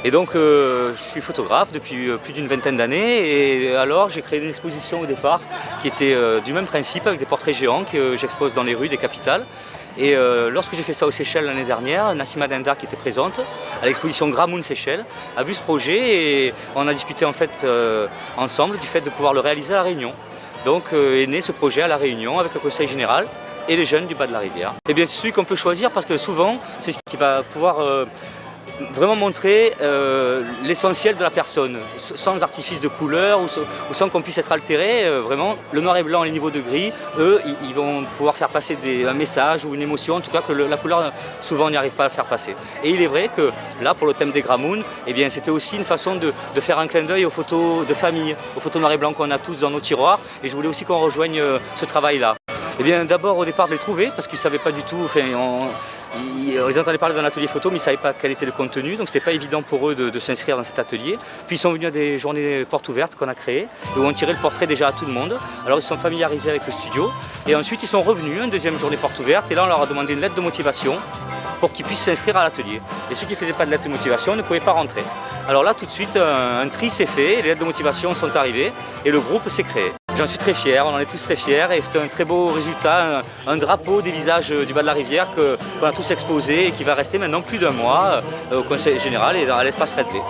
Et donc je suis photographe depuis plus d'une vingtaine d'années et alors j'ai créé une exposition au départ qui était du même principe avec des portraits géants que j'expose dans les rues des capitales. Et lorsque j'ai fait ça aux Seychelles l'année dernière, Nassima Dindar qui était présente à l'exposition Gramoun Seychelles a vu ce projet et on a discuté en fait ensemble du fait de pouvoir le réaliser à La Réunion. Donc est né ce projet à La Réunion avec le Conseil général et les jeunes du bas de la rivière. Et bien c'est celui qu'on peut choisir parce que souvent c'est ce qui va pouvoir vraiment montrer l'essentiel de la personne, sans artifice de couleur ou sans qu'on puisse être altéré. Vraiment, le noir et blanc, les niveaux de gris, eux, ils vont pouvoir faire passer un message ou une émotion, en tout cas que la couleur, souvent, on n'y arrive pas à le faire passer. Et il est vrai que là, pour le thème des Gramoun, eh bien, c'était aussi une façon de faire un clin d'œil aux photos de famille, aux photos noir et blanc qu'on a tous dans nos tiroirs. Et je voulais aussi qu'on rejoigne ce travail-là. Eh bien, d'abord, au départ, de les trouver, parce qu'ils ne savaient pas du tout. Enfin, ils entendaient parler d'un atelier photo, mais ils ne savaient pas quel était le contenu, donc ce n'était pas évident pour eux de s'inscrire dans cet atelier. Puis ils sont venus à des journées portes ouvertes qu'on a créées, où on tirait le portrait déjà à tout le monde. Alors ils se sont familiarisés avec le studio, et ensuite ils sont revenus, une deuxième journée porte ouverte, et là on leur a demandé une lettre de motivation pour qu'ils puissent s'inscrire à l'atelier. Et ceux qui ne faisaient pas de lettre de motivation ne pouvaient pas rentrer. Alors là tout de suite un tri s'est fait, les lettres de motivation sont arrivées, et le groupe s'est créé. J'en suis très fier, on en est tous très fiers et c'est un très beau résultat, un drapeau des visages du bas de la rivière qu'on a tous exposé et qui va rester maintenant plus d'un mois au Conseil général et à l'espace Redley.